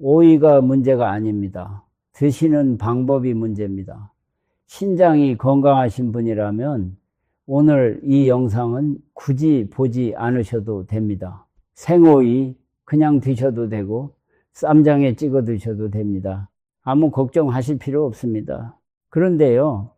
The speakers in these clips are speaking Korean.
오이가 문제가 아닙니다. 드시는 방법이 문제입니다. 신장이 건강하신 분이라면 오늘 이 영상은 굳이 보지 않으셔도 됩니다. 생오이 그냥 드셔도 되고 쌈장에 찍어 드셔도 됩니다. 아무 걱정하실 필요 없습니다. 그런데요,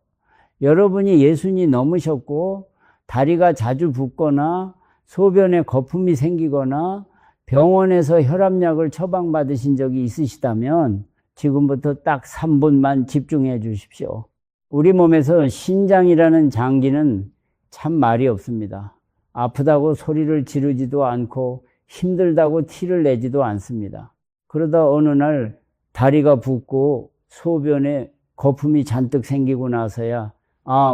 여러분이 예순이 넘으셨고 다리가 자주 붓거나 소변에 거품이 생기거나 병원에서 혈압약을 처방받으신 적이 있으시다면 지금부터 딱 3분만 집중해 주십시오. 우리 몸에서 신장이라는 장기는 참 말이 없습니다. 아프다고 소리를 지르지도 않고 힘들다고 티를 내지도 않습니다. 그러다 어느 날 다리가 붓고 소변에 거품이 잔뜩 생기고 나서야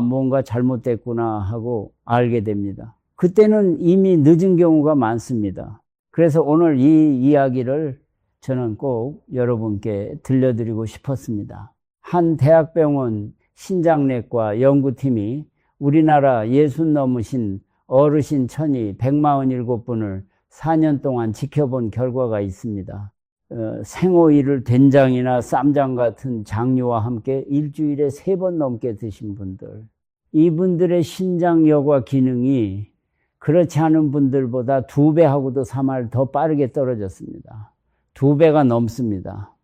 뭔가 잘못됐구나 하고 알게 됩니다. 그때는 이미 늦은 경우가 많습니다. 그래서 오늘 이 이야기를 저는 꼭 여러분께 들려드리고 싶었습니다. 한 대학병원 신장내과 연구팀이 우리나라 60 넘으신 어르신 천이 147분을 4년 동안 지켜본 결과가 있습니다. 생오이를 된장이나 쌈장 같은 장류와 함께 일주일에 3번 넘게 드신 분들, 이분들의 신장여과 기능이 그렇지 않은 분들보다 2배하고도 3할 더 빠르게 떨어졌습니다. 2배가 넘습니다.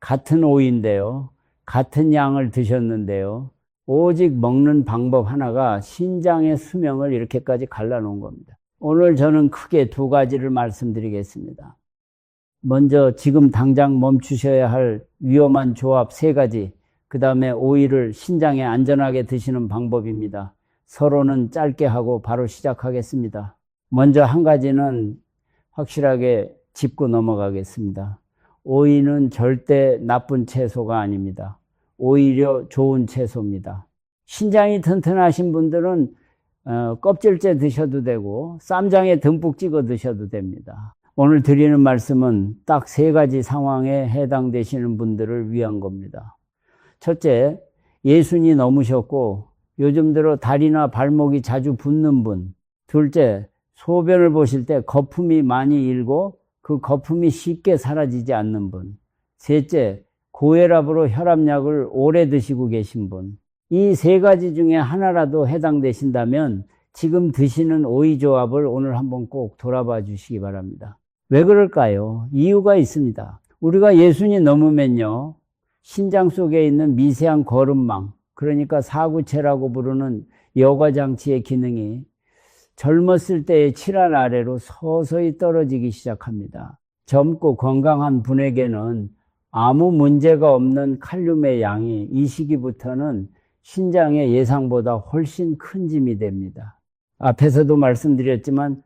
같은 오이인데요, 같은 양을 드셨는데요, 오직 먹는 방법 하나가 신장의 수명을 이렇게까지 갈라놓은 겁니다. 오늘 저는 크게 2가지를 말씀드리겠습니다. 먼저 지금 당장 멈추셔야 할 위험한 조합 3가지, 그 다음에 오이를 신장에 안전하게 드시는 방법입니다. 서로는 짧게 하고 바로 시작하겠습니다. 먼저 한 가지는 확실하게 짚고 넘어가겠습니다. 오이는 절대 나쁜 채소가 아닙니다. 오히려 좋은 채소입니다. 신장이 튼튼하신 분들은 껍질째 드셔도 되고 쌈장에 듬뿍 찍어 드셔도 됩니다. 오늘 드리는 말씀은 딱 3가지 상황에 해당되시는 분들을 위한 겁니다. 첫째, 예순이 넘으셨고 요즘 들어 다리나 발목이 자주 붓는 분. 둘째, 소변을 보실 때 거품이 많이 일고 그 거품이 쉽게 사라지지 않는 분. 셋째, 고혈압으로 혈압약을 오래 드시고 계신 분. 이 3가지 중에 하나라도 해당되신다면 지금 드시는 오이 조합을 오늘 한번 꼭 돌아봐 주시기 바랍니다. 왜 그럴까요? 이유가 있습니다. 우리가 예순이 넘으면요, 신장 속에 있는 미세한 거름망, 그러니까 사구체라고 부르는 여과장치의 기능이 젊었을 때의 7할 아래로 서서히 떨어지기 시작합니다. 젊고 건강한 분에게는 아무 문제가 없는 칼륨의 양이 이 시기부터는 신장의 예상보다 훨씬 큰 짐이 됩니다. 앞에서도 말씀드렸지만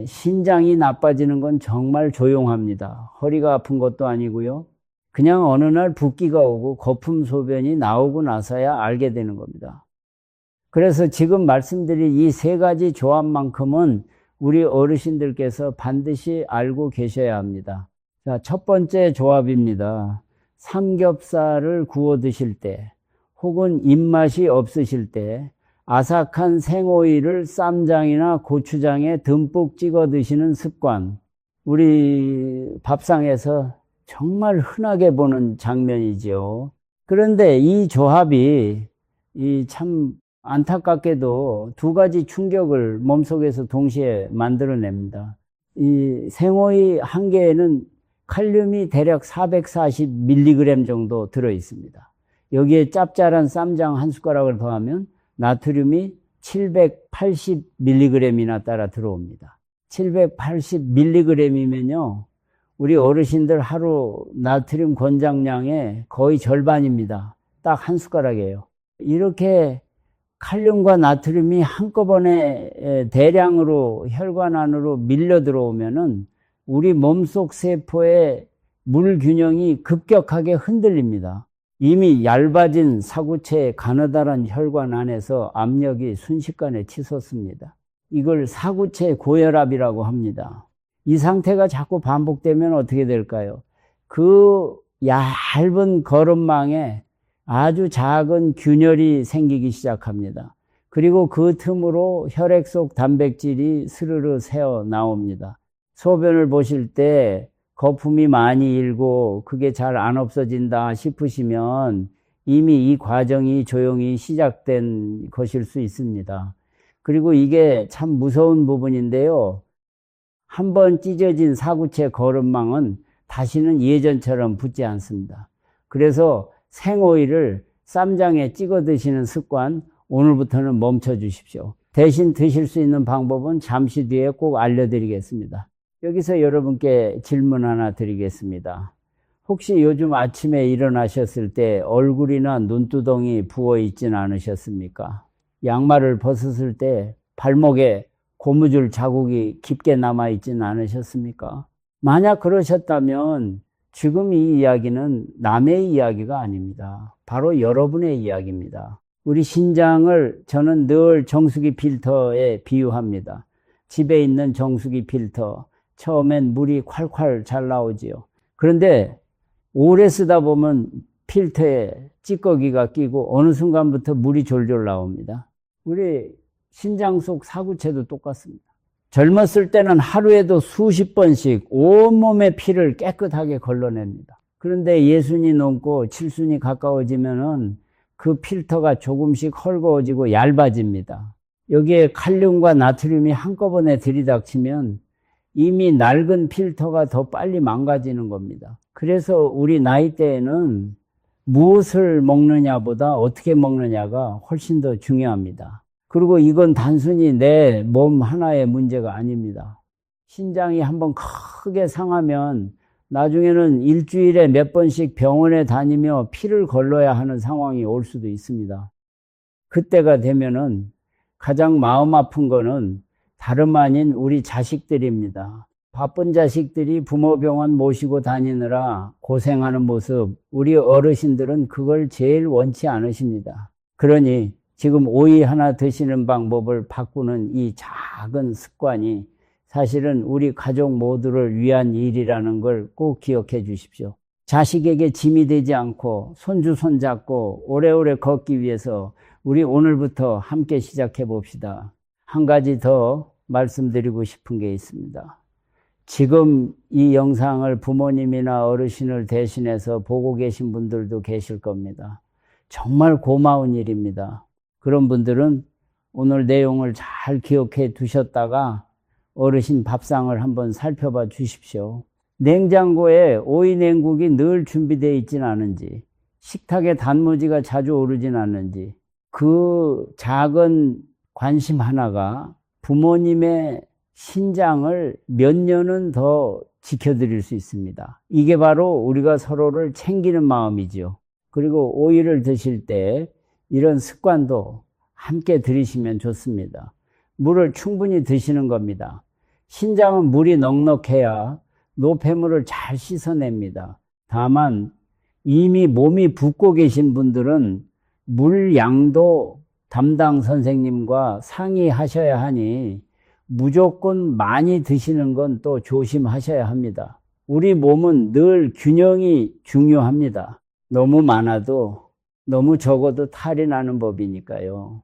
신장이 나빠지는 건 정말 조용합니다. 허리가 아픈 것도 아니고요. 그냥 어느 날 붓기가 오고 거품 소변이 나오고 나서야 알게 되는 겁니다. 그래서 지금 말씀드린 이 3가지 조합만큼은 우리 어르신들께서 반드시 알고 계셔야 합니다. 자, 첫 번째 조합입니다. 삼겹살을 구워 드실 때 혹은 입맛이 없으실 때 아삭한 생오이를 쌈장이나 고추장에 듬뿍 찍어 드시는 습관. 우리 밥상에서 정말 흔하게 보는 장면이죠. 그런데 이 조합이 참 안타깝게도 2가지 충격을 몸속에서 동시에 만들어냅니다. 이 생오이 한 개에는 칼륨이 대략 440mg 정도 들어 있습니다. 여기에 짭짤한 쌈장 한 숟가락을 더하면 나트륨이 780mg이나 따라 들어옵니다. 780mg이면요, 우리 어르신들 하루 나트륨 권장량의 거의 절반입니다. 딱 한 숟가락이에요. 이렇게 칼륨과 나트륨이 한꺼번에 대량으로 혈관 안으로 밀려 들어오면은 우리 몸속 세포의 물 균형이 급격하게 흔들립니다. 이미 얇아진 사구체의 가느다란 혈관 안에서 압력이 순식간에 치솟습니다. 이걸 사구체 고혈압이라고 합니다. 이 상태가 자꾸 반복되면 어떻게 될까요? 그 얇은 거름망에 아주 작은 균열이 생기기 시작합니다. 그리고 그 틈으로 혈액 속 단백질이 스르르 새어 나옵니다. 소변을 보실 때 거품이 많이 일고 그게 잘 안 없어진다 싶으시면 이미 이 과정이 조용히 시작된 것일 수 있습니다. 그리고 이게 참 무서운 부분인데요. 한번 찢어진 사구체 거름망은 다시는 예전처럼 붙지 않습니다. 그래서 생오이를 쌈장에 찍어 드시는 습관 오늘부터는 멈춰 주십시오. 대신 드실 수 있는 방법은 잠시 뒤에 꼭 알려드리겠습니다. 여기서 여러분께 질문 하나 드리겠습니다. 혹시 요즘 아침에 일어나셨을 때 얼굴이나 눈두덩이 부어 있진 않으셨습니까? 양말을 벗었을 때 발목에 고무줄 자국이 깊게 남아 있진 않으셨습니까? 만약 그러셨다면 지금 이 이야기는 남의 이야기가 아닙니다. 바로 여러분의 이야기입니다. 우리 신장을 저는 늘 정수기 필터에 비유합니다. 집에 있는 정수기 필터, 처음엔 물이 콸콸 잘 나오지요. 그런데 오래 쓰다 보면 필터에 찌꺼기가 끼고 어느 순간부터 물이 졸졸 나옵니다. 우리 신장 속 사구체도 똑같습니다. 젊었을 때는 하루에도 수십 번씩 온몸의 피를 깨끗하게 걸러냅니다. 그런데 예순이 넘고 칠순이 가까워지면은 그 필터가 조금씩 헐거워지고 얇아집니다. 여기에 칼륨과 나트륨이 한꺼번에 들이닥치면 이미 낡은 필터가 더 빨리 망가지는 겁니다. 그래서 우리 나이대에는 무엇을 먹느냐보다 어떻게 먹느냐가 훨씬 더 중요합니다. 그리고 이건 단순히 내 몸 하나의 문제가 아닙니다. 신장이 한번 크게 상하면 나중에는 일주일에 몇 번씩 병원에 다니며 피를 걸러야 하는 상황이 올 수도 있습니다. 그때가 되면은 가장 마음 아픈 거는 다름 아닌 우리 자식들입니다. 바쁜 자식들이 부모 병원 모시고 다니느라 고생하는 모습, 우리 어르신들은 그걸 제일 원치 않으십니다. 그러니 지금 오이 하나 드시는 방법을 바꾸는 이 작은 습관이 사실은 우리 가족 모두를 위한 일이라는 걸 꼭 기억해 주십시오. 자식에게 짐이 되지 않고 손주 손잡고 오래오래 걷기 위해서 우리 오늘부터 함께 시작해 봅시다. 한 가지 더 말씀드리고 싶은 게 있습니다. 지금 이 영상을 부모님이나 어르신을 대신해서 보고 계신 분들도 계실 겁니다. 정말 고마운 일입니다. 그런 분들은 오늘 내용을 잘 기억해 두셨다가 어르신 밥상을 한번 살펴봐 주십시오. 냉장고에 오이 냉국이 늘 준비되어 있지는 않은지, 식탁에 단무지가 자주 오르진 않는지, 그 작은 관심 하나가 부모님의 신장을 몇 년은 더 지켜드릴 수 있습니다. 이게 바로 우리가 서로를 챙기는 마음이죠. 그리고 오이를 드실 때 이런 습관도 함께 들이시면 좋습니다. 물을 충분히 드시는 겁니다. 신장은 물이 넉넉해야 노폐물을 잘 씻어냅니다. 다만 이미 몸이 붓고 계신 분들은 물 양도 담당 선생님과 상의하셔야 하니 무조건 많이 드시는 건 또 조심하셔야 합니다. 우리 몸은 늘 균형이 중요합니다. 너무 많아도 너무 적어도 탈이 나는 법이니까요.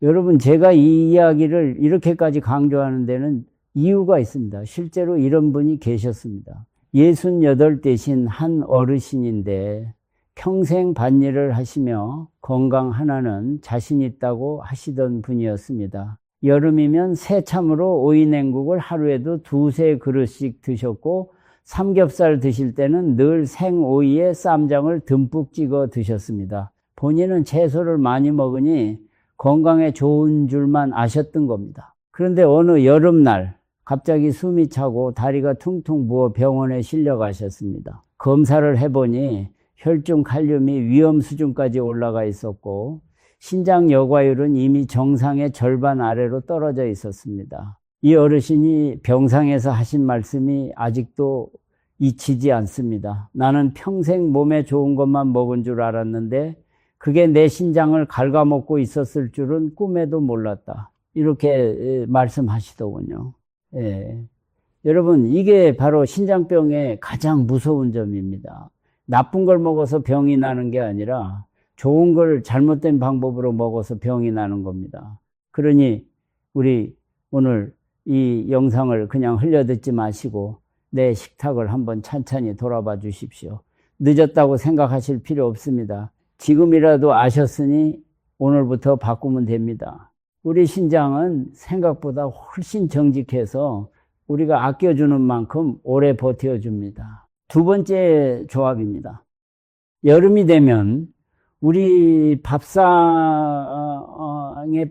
여러분, 제가 이 이야기를 이렇게까지 강조하는 데는 이유가 있습니다. 실제로 이런 분이 계셨습니다. 68대신 한 어르신인데 평생 밭일을 하시며 건강 하나는 자신 있다고 하시던 분이었습니다. 여름이면 새참으로 오이 냉국을 하루에도 2~3그릇씩 드셨고 삼겹살 드실 때는 늘 생오이에 쌈장을 듬뿍 찍어 드셨습니다. 본인은 채소를 많이 먹으니 건강에 좋은 줄만 아셨던 겁니다. 그런데 어느 여름날 갑자기 숨이 차고 다리가 퉁퉁 부어 병원에 실려가셨습니다. 검사를 해보니 혈중 칼륨이 위험 수준까지 올라가 있었고 신장 여과율은 이미 정상의 절반 아래로 떨어져 있었습니다. 이 어르신이 병상에서 하신 말씀이 아직도 잊히지 않습니다. 나는 평생 몸에 좋은 것만 먹은 줄 알았는데 그게 내 신장을 갉아먹고 있었을 줄은 꿈에도 몰랐다. 이렇게 말씀하시더군요. 예. 여러분, 이게 바로 신장병의 가장 무서운 점입니다. 나쁜 걸 먹어서 병이 나는 게 아니라 좋은 걸 잘못된 방법으로 먹어서 병이 나는 겁니다. 그러니 우리 오늘 이 영상을 그냥 흘려듣지 마시고 내 식탁을 한번 찬찬히 돌아봐 주십시오. 늦었다고 생각하실 필요 없습니다. 지금이라도 아셨으니 오늘부터 바꾸면 됩니다. 우리 신장은 생각보다 훨씬 정직해서 우리가 아껴주는 만큼 오래 버텨줍니다. 두 번째 조합입니다. 여름이 되면 우리 밥상에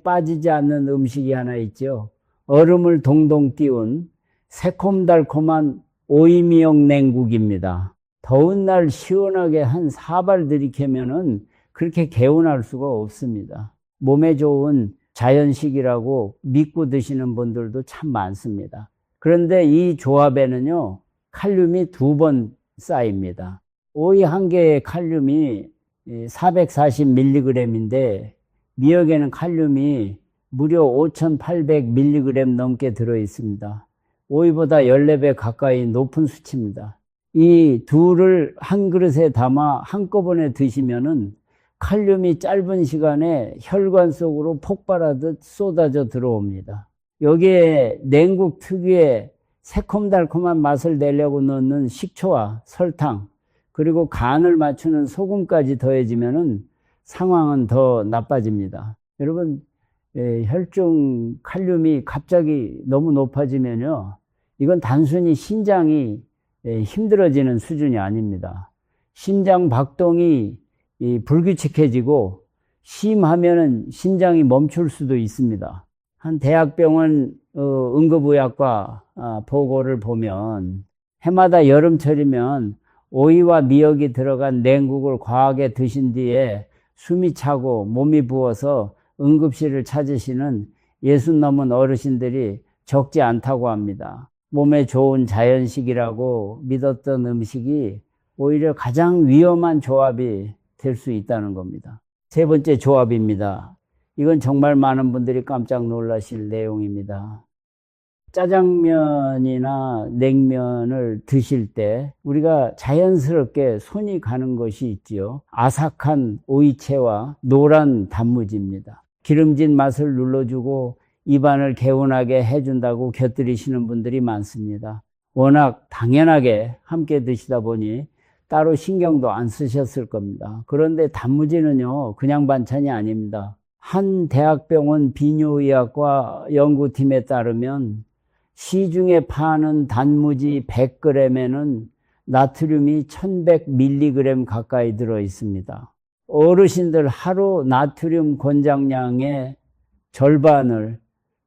빠지지 않는 음식이 하나 있죠. 얼음을 동동 띄운 새콤달콤한 오이미역 냉국입니다. 더운 날 시원하게 한 사발 들이켜면은 그렇게 개운할 수가 없습니다. 몸에 좋은 자연식이라고 믿고 드시는 분들도 참 많습니다. 그런데 이 조합에는요, 칼륨이 2번 쌓입니다. 오이 한 개의 칼륨이 440mg인데 미역에는 칼륨이 무려 5800mg 넘게 들어있습니다. 오이보다 14배 가까이 높은 수치입니다. 이 둘을 한 그릇에 담아 한꺼번에 드시면은 칼륨이 짧은 시간에 혈관 속으로 폭발하듯 쏟아져 들어옵니다. 여기에 냉국 특유의 새콤달콤한 맛을 내려고 넣는 식초와 설탕, 그리고 간을 맞추는 소금까지 더해지면은 상황은 더 나빠집니다. 여러분, 혈중 칼륨이 갑자기 너무 높아지면요, 이건 단순히 신장이 힘들어지는 수준이 아닙니다. 심장 박동이 불규칙해지고 심하면은 심장이 멈출 수도 있습니다. 한 대학병원 응급의학과 보고를 보면 해마다 여름철이면 오이와 미역이 들어간 냉국을 과하게 드신 뒤에 숨이 차고 몸이 부어서 응급실을 찾으시는 60 넘은 어르신들이 적지 않다고 합니다. 몸에 좋은 자연식이라고 믿었던 음식이 오히려 가장 위험한 조합이 될 수 있다는 겁니다. 세 번째 조합입니다. 이건 정말 많은 분들이 깜짝 놀라실 내용입니다. 짜장면이나 냉면을 드실 때 우리가 자연스럽게 손이 가는 것이 있지요. 아삭한 오이채와 노란 단무지입니다. 기름진 맛을 눌러주고 입안을 개운하게 해준다고 곁들이시는 분들이 많습니다. 워낙 당연하게 함께 드시다 보니 따로 신경도 안 쓰셨을 겁니다. 그런데 단무지는요, 그냥 반찬이 아닙니다. 한 대학병원 비뇨의학과 연구팀에 따르면 시중에 파는 단무지 100g에는 나트륨이 1100mg 가까이 들어 있습니다. 어르신들 하루 나트륨 권장량의 절반을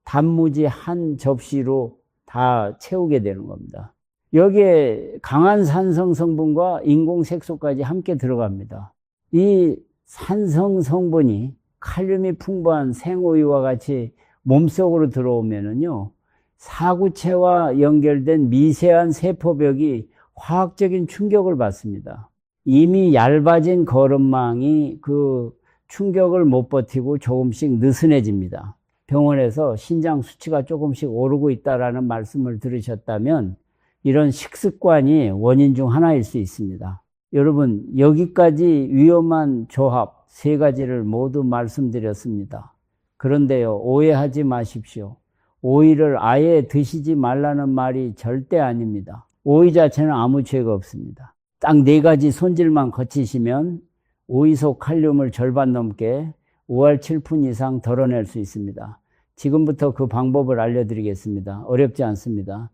단무지 한 접시로 다 채우게 되는 겁니다. 여기에 강한 산성 성분과 인공색소까지 함께 들어갑니다. 이 산성 성분이 칼륨이 풍부한 생오이와 같이 몸속으로 들어오면은요, 사구체와 연결된 미세한 세포벽이 화학적인 충격을 받습니다. 이미 얇아진 거름망이 그 충격을 못 버티고 조금씩 느슨해집니다. 병원에서 신장 수치가 조금씩 오르고 있다라는 말씀을 들으셨다면 이런 식습관이 원인 중 하나일 수 있습니다. 여러분, 여기까지 위험한 조합 3가지를 모두 말씀드렸습니다. 그런데요, 오해하지 마십시오. 오이를 아예 드시지 말라는 말이 절대 아닙니다. 오이 자체는 아무 죄가 없습니다. 딱 4가지 손질만 거치시면 오이 속 칼륨을 절반 넘게 5할 7푼 이상 덜어낼 수 있습니다. 지금부터 그 방법을 알려드리겠습니다. 어렵지 않습니다.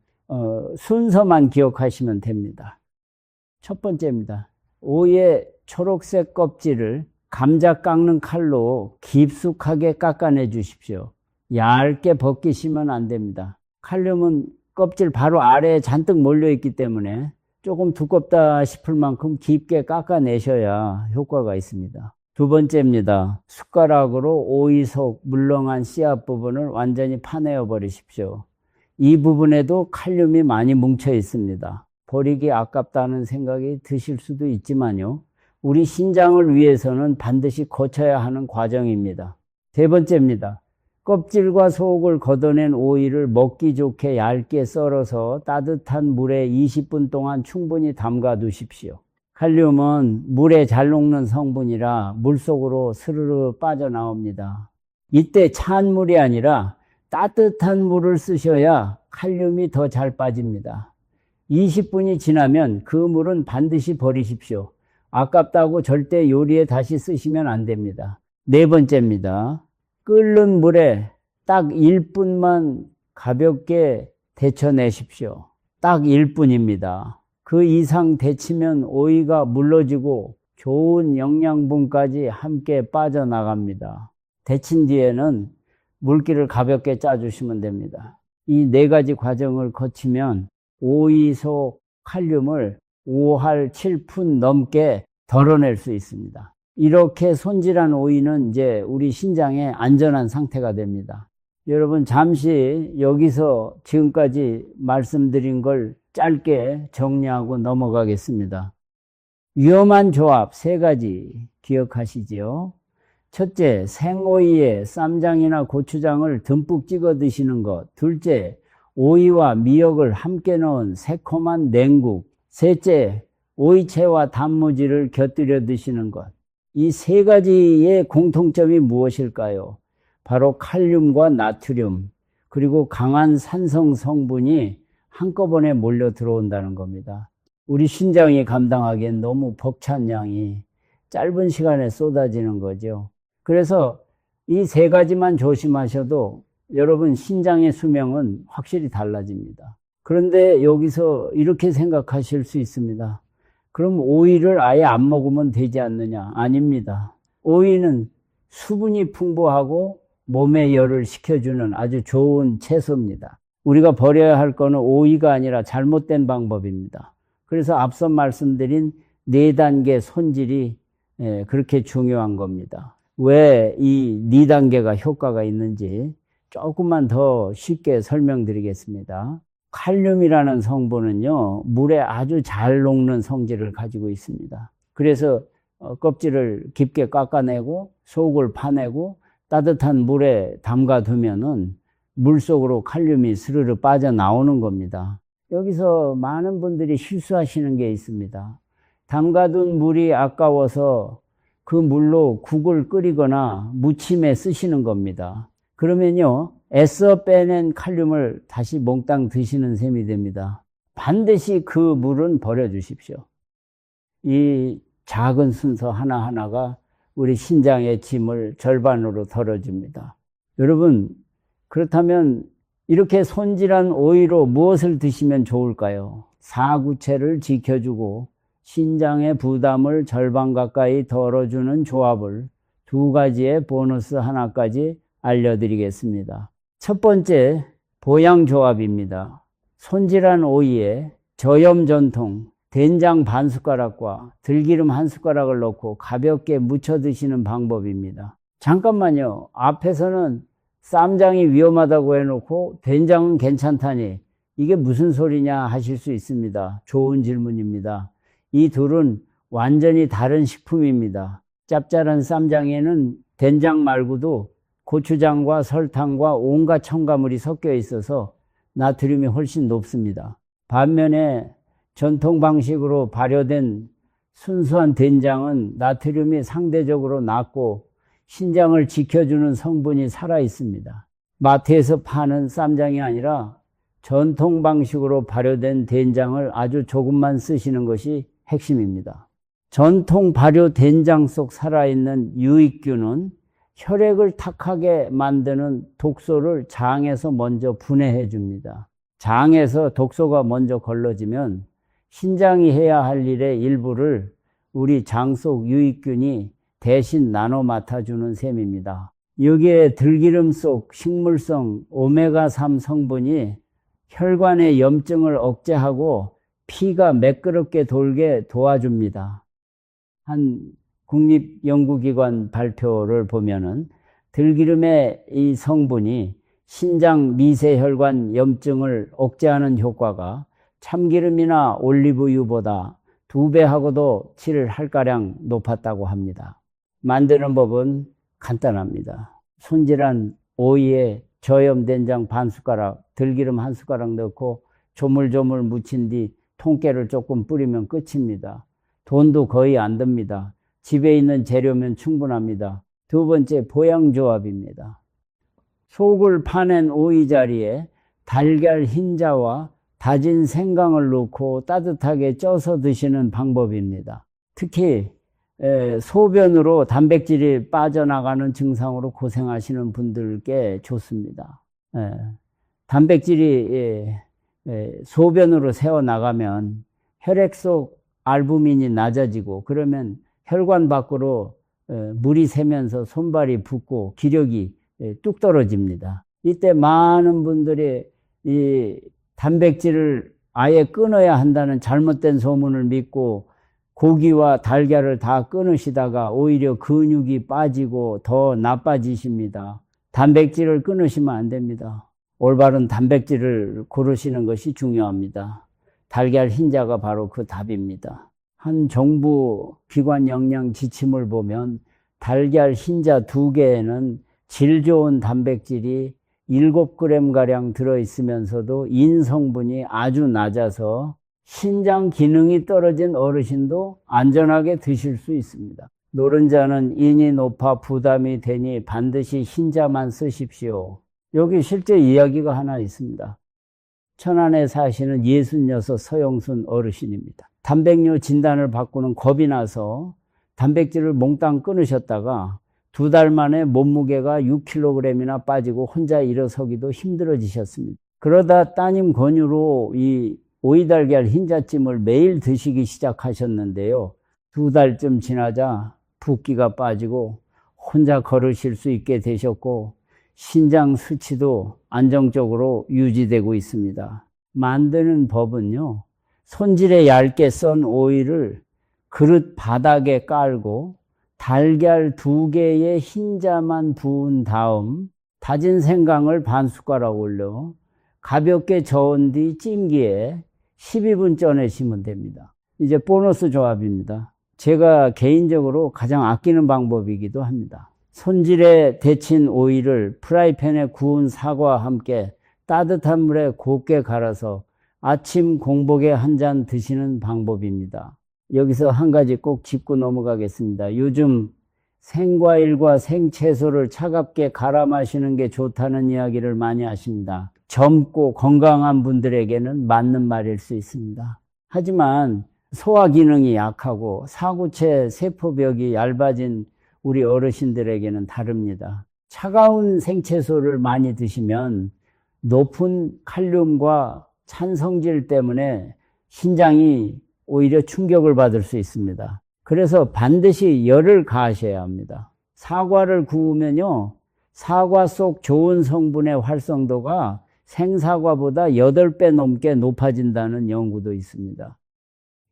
순서만 기억하시면 됩니다. 첫 번째입니다. 오이의 초록색 껍질을 감자 깎는 칼로 깊숙하게 깎아내 주십시오. 얇게 벗기시면 안 됩니다. 칼륨은 껍질 바로 아래에 잔뜩 몰려있기 때문에 조금 두껍다 싶을 만큼 깊게 깎아내셔야 효과가 있습니다. 두 번째입니다. 숟가락으로 오이 속 물렁한 씨앗 부분을 완전히 파내어 버리십시오. 이 부분에도 칼륨이 많이 뭉쳐 있습니다. 버리기 아깝다는 생각이 드실 수도 있지만요, 우리 신장을 위해서는 반드시 거쳐야 하는 과정입니다. 세 번째입니다. 껍질과 속을 걷어낸 오이를 먹기 좋게 얇게 썰어서 따뜻한 물에 20분 동안 충분히 담가 두십시오. 칼륨은 물에 잘 녹는 성분이라 물속으로 스르르 빠져나옵니다. 이때 찬 물이 아니라 따뜻한 물을 쓰셔야 칼륨이 더 잘 빠집니다. 20분이 지나면 그 물은 반드시 버리십시오. 아깝다고 절대 요리에 다시 쓰시면 안 됩니다. 네 번째입니다. 끓는 물에 딱 1분만 가볍게 데쳐내십시오. 딱 1분입니다. 그 이상 데치면 오이가 물러지고 좋은 영양분까지 함께 빠져나갑니다. 데친 뒤에는 물기를 가볍게 짜주시면 됩니다. 이 네 가지 과정을 거치면 오이 속 칼륨을 5할 7푼 넘게 덜어낼 수 있습니다. 이렇게 손질한 오이는 이제 우리 신장에 안전한 상태가 됩니다. 여러분, 잠시 여기서 지금까지 말씀드린 걸 짧게 정리하고 넘어가겠습니다. 위험한 조합 3가지 기억하시지요? 첫째, 생오이에 쌈장이나 고추장을 듬뿍 찍어 드시는 것. 둘째, 오이와 미역을 함께 넣은 새콤한 냉국. 셋째, 오이채와 단무지를 곁들여 드시는 것. 이 3가지의 공통점이 무엇일까요? 바로 칼륨과 나트륨, 그리고 강한 산성 성분이 한꺼번에 몰려 들어온다는 겁니다. 우리 신장이 감당하기엔 너무 벅찬 양이 짧은 시간에 쏟아지는 거죠. 그래서 이 3가지만 조심하셔도 여러분 신장의 수명은 확실히 달라집니다. 그런데 여기서 이렇게 생각하실 수 있습니다. 그럼 오이를 아예 안 먹으면 되지 않느냐? 아닙니다. 오이는 수분이 풍부하고 몸의 열을 식혀주는 아주 좋은 채소입니다. 우리가 버려야 할 거는 오이가 아니라 잘못된 방법입니다. 그래서 앞서 말씀드린 4단계 손질이 그렇게 중요한 겁니다. 왜 이 4단계가 효과가 있는지 조금만 더 쉽게 설명드리겠습니다. 칼륨이라는 성분은요, 물에 아주 잘 녹는 성질을 가지고 있습니다. 그래서 껍질을 깊게 깎아내고 속을 파내고 따뜻한 물에 담가두면은 물속으로 칼륨이 스르르 빠져나오는 겁니다. 여기서 많은 분들이 실수하시는 게 있습니다. 담가둔 물이 아까워서 그 물로 국을 끓이거나 무침에 쓰시는 겁니다. 그러면요, 애써 빼낸 칼륨을 다시 몽땅 드시는 셈이 됩니다. 반드시 그 물은 버려주십시오. 이 작은 순서 하나하나가 우리 신장의 짐을 절반으로 덜어줍니다. 여러분, 그렇다면 이렇게 손질한 오이로 무엇을 드시면 좋을까요? 사구체를 지켜주고 신장의 부담을 절반 가까이 덜어주는 조합을 2가지의 보너스 하나까지 알려드리겠습니다. 첫 번째, 보양조합입니다. 손질한 오이에 저염 전통, 된장 반 숟가락과 들기름 1숟가락을 넣고 가볍게 무쳐 드시는 방법입니다. 잠깐만요. 앞에서는 쌈장이 위험하다고 해놓고 된장은 괜찮다니 이게 무슨 소리냐 하실 수 있습니다. 좋은 질문입니다. 이 둘은 완전히 다른 식품입니다. 짭짤한 쌈장에는 된장 말고도 고추장과 설탕과 온갖 첨가물이 섞여 있어서 나트륨이 훨씬 높습니다. 반면에 전통 방식으로 발효된 순수한 된장은 나트륨이 상대적으로 낮고 신장을 지켜주는 성분이 살아 있습니다. 마트에서 파는 쌈장이 아니라 전통 방식으로 발효된 된장을 아주 조금만 쓰시는 것이 핵심입니다. 전통 발효 된장 속 살아있는 유익균은 혈액을 탁하게 만드는 독소를 장에서 먼저 분해해 줍니다. 장에서 독소가 먼저 걸러지면 신장이 해야 할 일의 일부를 우리 장 속 유익균이 대신 나눠 맡아주는 셈입니다. 여기에 들기름 속 식물성 오메가3 성분이 혈관의 염증을 억제하고 피가 매끄럽게 돌게 도와줍니다. 한 국립연구기관 발표를 보면은 들기름의 이 성분이 신장 미세혈관 염증을 억제하는 효과가 참기름이나 올리브유보다 2배하고도 7할가량 높았다고 합니다. 만드는 법은 간단합니다. 손질한 오이에 저염 된장 반 숟가락, 들기름 1숟가락 넣고 조물조물 무친 뒤 통깨를 조금 뿌리면 끝입니다. 돈도 거의 안 듭니다. 집에 있는 재료면 충분합니다. 2번째, 보양조합입니다. 속을 파낸 오이 자리에 달걀 흰자와 다진 생강을 넣고 따뜻하게 쪄서 드시는 방법입니다. 특히 소변으로 단백질이 빠져나가는 증상으로 고생하시는 분들께 좋습니다. 단백질이 소변으로 새어나가면 혈액 속 알부민이 낮아지고, 그러면 혈관 밖으로 물이 새면서 손발이 붓고 기력이 뚝 떨어집니다. 이때 많은 분들이 이 단백질을 아예 끊어야 한다는 잘못된 소문을 믿고 고기와 달걀을 다 끊으시다가 오히려 근육이 빠지고 더 나빠지십니다. 단백질을 끊으시면 안 됩니다. 올바른 단백질을 고르시는 것이 중요합니다. 달걀 흰자가 바로 그 답입니다. 한 정부 기관 영양 지침을 보면 달걀 흰자 2개에는 질 좋은 단백질이 7g가량 들어있으면서도 인 성분이 아주 낮아서 신장 기능이 떨어진 어르신도 안전하게 드실 수 있습니다. 노른자는 인이 높아 부담이 되니 반드시 흰자만 쓰십시오. 여기 실제 이야기가 하나 있습니다. 천안에 사시는 66 서영순 어르신입니다. 단백뇨 진단을 받고는 겁이 나서 단백질을 몽땅 끊으셨다가 2달 만에 몸무게가 6kg이나 빠지고 혼자 일어서기도 힘들어지셨습니다. 그러다 따님 권유로 이 오이달걀 흰자찜을 매일 드시기 시작하셨는데요. 2달쯤 지나자 붓기가 빠지고 혼자 걸으실 수 있게 되셨고 신장 수치도 안정적으로 유지되고 있습니다. 만드는 법은요, 손질에 얇게 썬 오이를 그릇 바닥에 깔고 달걀 2개의 흰자만 부은 다음 다진 생강을 반 숟가락 올려 가볍게 저은 뒤 찜기에 12분 쪄내시면 됩니다. 이제 보너스 조합입니다. 제가 개인적으로 가장 아끼는 방법이기도 합니다. 손질에 데친 오이를 프라이팬에 구운 사과와 함께 따뜻한 물에 곱게 갈아서 아침 공복에 한 잔 드시는 방법입니다. 여기서 한 가지 꼭 짚고 넘어가겠습니다. 요즘 생과일과 생채소를 차갑게 갈아 마시는 게 좋다는 이야기를 많이 하십니다. 젊고 건강한 분들에게는 맞는 말일 수 있습니다. 하지만 소화 기능이 약하고 사구체 세포벽이 얇아진 우리 어르신들에게는 다릅니다. 차가운 생채소를 많이 드시면 높은 칼륨과 찬성질 때문에 신장이 오히려 충격을 받을 수 있습니다. 그래서 반드시 열을 가하셔야 합니다. 사과를 구우면요, 사과 속 좋은 성분의 활성도가 생사과보다 8배 넘게 높아진다는 연구도 있습니다.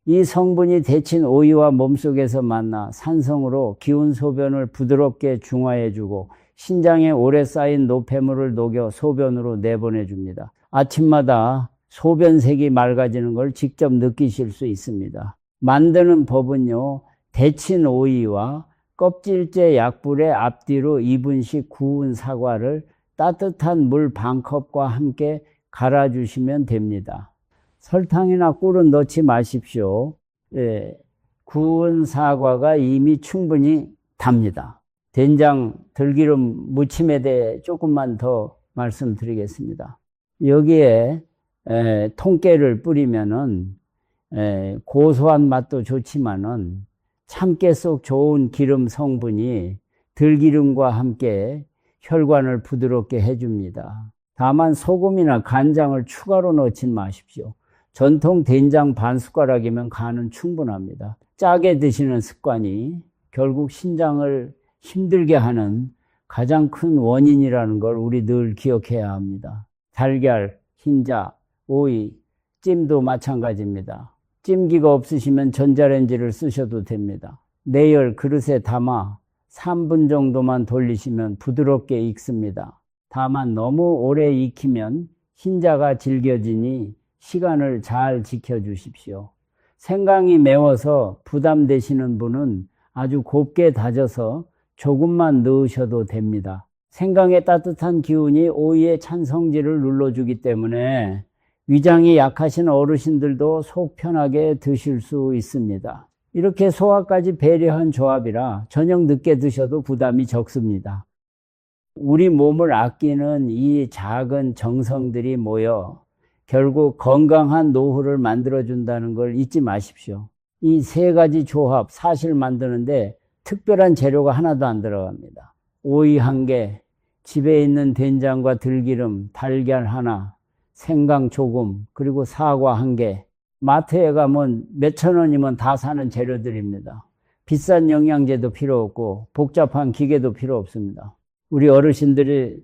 이 성분이 데친 오이와 몸속에서 만나 산성으로 기운 소변을 부드럽게 중화해주고 신장에 오래 쌓인 노폐물을 녹여 소변으로 내보내줍니다. 아침마다 소변색이 맑아지는 걸 직접 느끼실 수 있습니다. 만드는 법은요, 데친 오이와 껍질째 약불에 앞뒤로 2분씩 구운 사과를 따뜻한 물 반컵과 함께 갈아주시면 됩니다. 설탕이나 꿀은 넣지 마십시오. 구운 사과가 이미 충분히 답니다. 된장, 들기름 무침에 대해 조금만 더 말씀드리겠습니다. 여기에 통깨를 뿌리면은 고소한 맛도 좋지만은 참깨 속 좋은 기름 성분이 들기름과 함께 혈관을 부드럽게 해줍니다. 다만 소금이나 간장을 추가로 넣지 마십시오. 전통 된장 반 숟가락이면 간은 충분합니다. 짜게 드시는 습관이 결국 신장을 힘들게 하는 가장 큰 원인이라는 걸 우리 늘 기억해야 합니다. 달걀, 흰자, 오이, 찜도 마찬가지입니다. 찜기가 없으시면 전자레인지를 쓰셔도 됩니다. 내열 그릇에 담아 3분 정도만 돌리시면 부드럽게 익습니다. 다만 너무 오래 익히면 흰자가 질겨지니 시간을 잘 지켜주십시오. 생강이 매워서 부담되시는 분은 아주 곱게 다져서 조금만 넣으셔도 됩니다. 생강의 따뜻한 기운이 오이의 찬성질을 눌러주기 때문에 위장이 약하신 어르신들도 속 편하게 드실 수 있습니다. 이렇게 소화까지 배려한 조합이라 저녁 늦게 드셔도 부담이 적습니다. 우리 몸을 아끼는 이 작은 정성들이 모여 결국 건강한 노후를 만들어준다는 걸 잊지 마십시오. 이 세 가지 조합, 사실 만드는데 특별한 재료가 하나도 안 들어갑니다. 오이 1개, 집에 있는 된장과 들기름, 달걀 하나, 생강 조금, 그리고 사과 1개. 마트에 가면 몇천 원이면 다 사는 재료들입니다. 비싼 영양제도 필요 없고 복잡한 기계도 필요 없습니다. 우리 어르신들이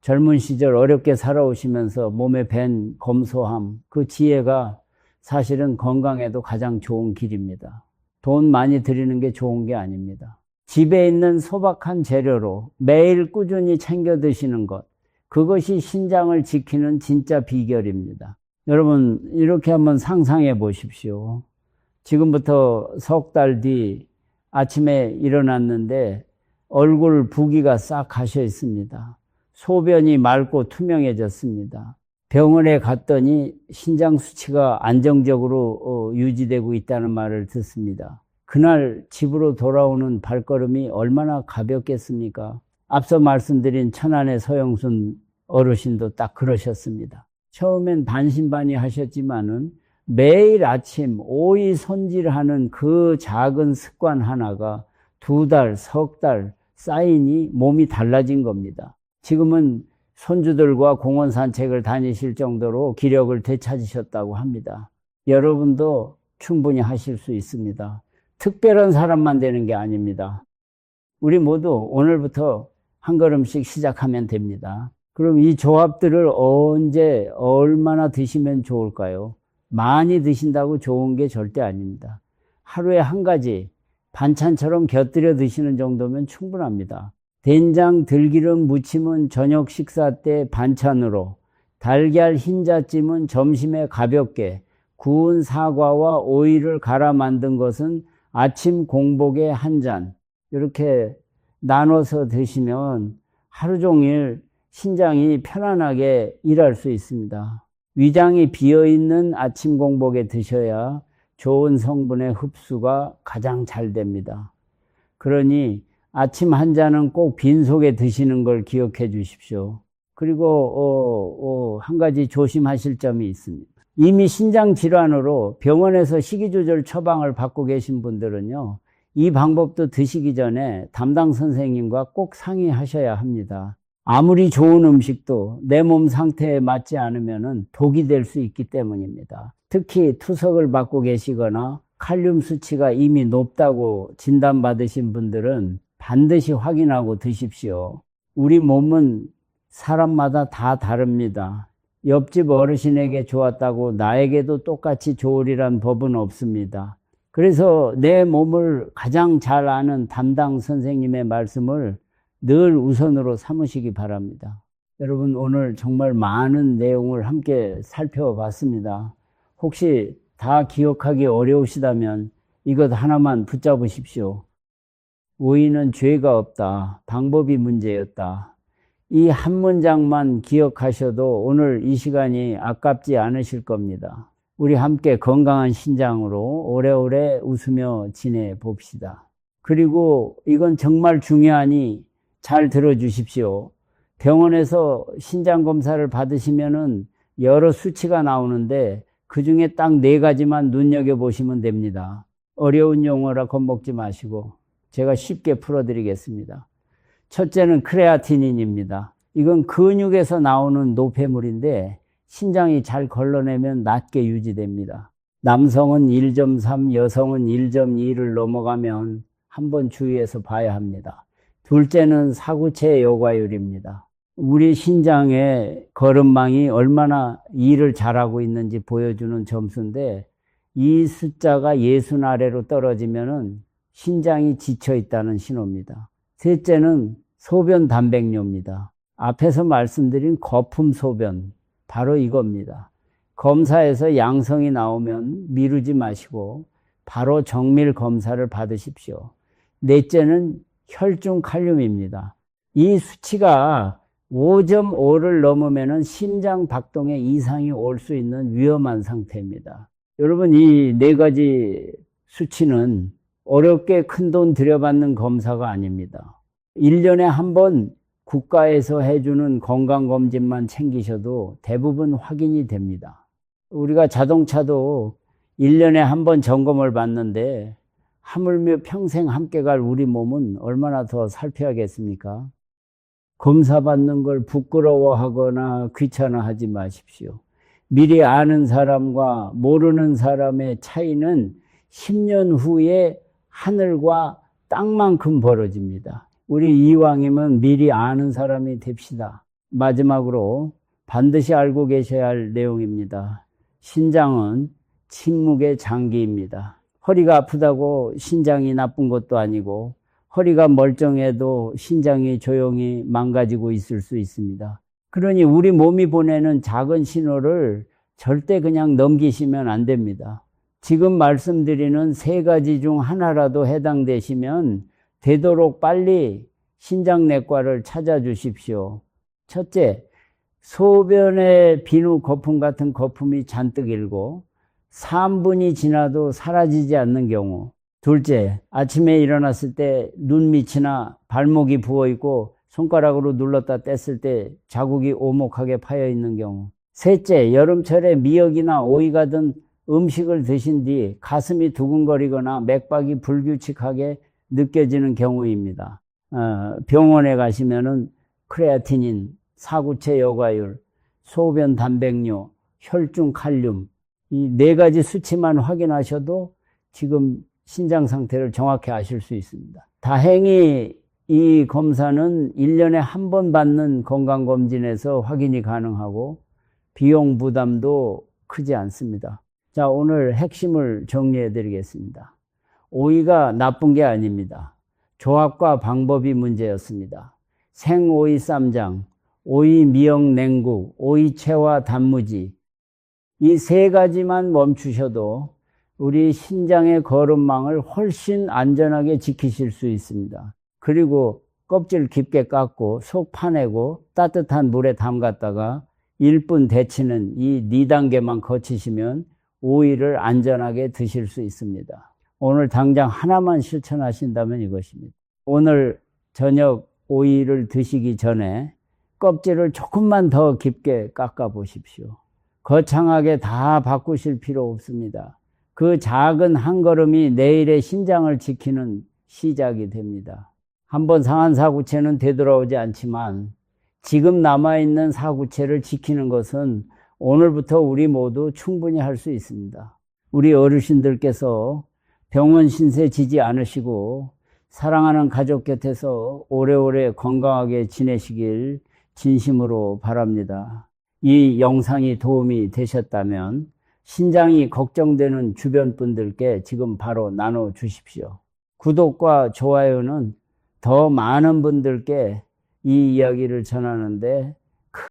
젊은 시절 어렵게 살아오시면서 몸에 밴 검소함, 그 지혜가 사실은 건강에도 가장 좋은 길입니다. 돈 많이 들이는 게 좋은 게 아닙니다. 집에 있는 소박한 재료로 매일 꾸준히 챙겨 드시는 것, 그것이 신장을 지키는 진짜 비결입니다. 여러분, 이렇게 한번 상상해 보십시오. 지금부터 석 달 뒤 아침에 일어났는데 얼굴 부기가 싹 가셔 있습니다. 소변이 맑고 투명해졌습니다. 병원에 갔더니 신장 수치가 안정적으로 유지되고 있다는 말을 듣습니다. 그날 집으로 돌아오는 발걸음이 얼마나 가볍겠습니까? 앞서 말씀드린 천안의 서영순 어르신도 딱 그러셨습니다. 처음엔 반신반의 하셨지만은 매일 아침 오이 손질하는 그 작은 습관 하나가 2달, 석 달 쌓이니 몸이 달라진 겁니다. 지금은 손주들과 공원 산책을 다니실 정도로 기력을 되찾으셨다고 합니다. 여러분도 충분히 하실 수 있습니다. 특별한 사람만 되는 게 아닙니다. 우리 모두 오늘부터 한 걸음씩 시작하면 됩니다. 그럼 이 조합들을 언제 얼마나 드시면 좋을까요? 많이 드신다고 좋은 게 절대 아닙니다. 하루에 한 가지 반찬처럼 곁들여 드시는 정도면 충분합니다. 된장, 들기름 무침은 저녁 식사 때 반찬으로, 달걀 흰자찜은 점심에 가볍게, 구운 사과와 오이를 갈아 만든 것은 아침 공복에 한 잔, 이렇게 나눠서 드시면 하루 종일 신장이 편안하게 일할 수 있습니다. 위장이 비어있는 아침 공복에 드셔야 좋은 성분의 흡수가 가장 잘 됩니다. 그러니 아침 한 잔은 꼭 빈속에 드시는 걸 기억해 주십시오. 그리고 한 가지 조심하실 점이 있습니다. 이미 신장 질환으로 병원에서 식이조절 처방을 받고 계신 분들은요, 이 방법도 드시기 전에 담당 선생님과 꼭 상의하셔야 합니다. 아무리 좋은 음식도 내 몸 상태에 맞지 않으면 독이 될 수 있기 때문입니다. 특히 투석을 받고 계시거나 칼륨 수치가 이미 높다고 진단받으신 분들은 반드시 확인하고 드십시오. 우리 몸은 사람마다 다 다릅니다. 옆집 어르신에게 좋았다고 나에게도 똑같이 좋으리란 법은 없습니다. 그래서 내 몸을 가장 잘 아는 담당 선생님의 말씀을 늘 우선으로 삼으시기 바랍니다. 여러분, 오늘 정말 많은 내용을 함께 살펴봤습니다. 혹시 다 기억하기 어려우시다면 이것 하나만 붙잡으십시오. 오이는 죄가 없다. 방법이 문제였다. 이 한 문장만 기억하셔도 오늘 이 시간이 아깝지 않으실 겁니다. 우리 함께 건강한 신장으로 오래오래 웃으며 지내봅시다. 그리고 이건 정말 중요하니 잘 들어주십시오. 병원에서 신장 검사를 받으시면은 여러 수치가 나오는데 그 중에 딱 4가지만 눈여겨보시면 됩니다. 어려운 용어라 겁먹지 마시고 제가 쉽게 풀어드리겠습니다. 첫째는 크레아티닌입니다. 이건 근육에서 나오는 노폐물인데 신장이 잘 걸러내면 낮게 유지됩니다. 남성은 1.3, 여성은 1.2를 넘어가면 한번 주의해서 봐야 합니다. 둘째는 사구체 요과율입니다. 우리 신장의 걸음망이 얼마나 일을 잘하고 있는지 보여주는 점수인데 이 숫자가 60 아래로 떨어지면은 신장이 지쳐 있다는 신호입니다. 셋째는 소변 단백뇨입니다. 앞에서 말씀드린 거품 소변, 바로 이겁니다. 검사에서 양성이 나오면 미루지 마시고 바로 정밀 검사를 받으십시오. 넷째는 혈중 칼륨입니다. 이 수치가 5.5를 넘으면 심장 박동에 이상이 올 수 있는 위험한 상태입니다. 여러분, 이 4가지 수치는 어렵게 큰돈 들여받는 검사가 아닙니다. 1년에 한 번 국가에서 해주는 건강검진만 챙기셔도 대부분 확인이 됩니다. 우리가 자동차도 1년에 한 번 점검을 받는데 하물며 평생 함께 갈 우리 몸은 얼마나 더 살펴야겠습니까? 검사받는 걸 부끄러워하거나 귀찮아하지 마십시오. 미리 아는 사람과 모르는 사람의 차이는 10년 후에 하늘과 땅만큼 벌어집니다. 우리 이왕이면 미리 아는 사람이 됩시다. 마지막으로 반드시 알고 계셔야 할 내용입니다. 신장은 침묵의 장기입니다. 허리가 아프다고 신장이 나쁜 것도 아니고 허리가 멀쩡해도 신장이 조용히 망가지고 있을 수 있습니다. 그러니 우리 몸이 보내는 작은 신호를 절대 그냥 넘기시면 안 됩니다. 지금 말씀드리는 3가지 중 하나라도 해당되시면 되도록 빨리 신장내과를 찾아주십시오. 첫째, 소변에 비누 거품 같은 거품이 잔뜩 일고 3분이 지나도 사라지지 않는 경우. 둘째, 아침에 일어났을 때 눈밑이나 발목이 부어있고 손가락으로 눌렀다 뗐을 때 자국이 오목하게 파여있는 경우. 셋째, 여름철에 미역이나 오이가 든 음식을 드신 뒤 가슴이 두근거리거나 맥박이 불규칙하게 느껴지는 경우입니다. 병원에 가시면은 크레아티닌, 사구체 여과율, 소변 단백뇨, 혈중 칼륨, 이 4가지 수치만 확인하셔도 지금 신장 상태를 정확히 아실 수 있습니다. 다행히 이 검사는 1년에 한 번 받는 건강검진에서 확인이 가능하고 비용 부담도 크지 않습니다. 자, 오늘 핵심을 정리해 드리겠습니다. 오이가 나쁜 게 아닙니다. 조합과 방법이 문제였습니다. 생오이 쌈장, 오이 미역 냉국, 오이채와 단무지, 이 3가지만 멈추셔도 우리 신장의 거름망을 훨씬 안전하게 지키실 수 있습니다. 그리고 껍질 깊게 깎고 속 파내고 따뜻한 물에 담갔다가 1분 데치는 이 4단계만 거치시면 오이를 안전하게 드실 수 있습니다. 오늘 당장 하나만 실천하신다면 이것입니다. 오늘 저녁 오이를 드시기 전에 껍질을 조금만 더 깊게 깎아 보십시오. 거창하게 다 바꾸실 필요 없습니다. 그 작은 한 걸음이 내일의 신장을 지키는 시작이 됩니다. 한번 상한 사구체는 되돌아오지 않지만 지금 남아있는 사구체를 지키는 것은 오늘부터 우리 모두 충분히 할 수 있습니다. 우리 어르신들께서 병원 신세 지지 않으시고 사랑하는 가족 곁에서 오래오래 건강하게 지내시길 진심으로 바랍니다. 이 영상이 도움이 되셨다면 신장이 걱정되는 주변 분들께 지금 바로 나눠주십시오. 구독과 좋아요는 더 많은 분들께 이 이야기를 전하는데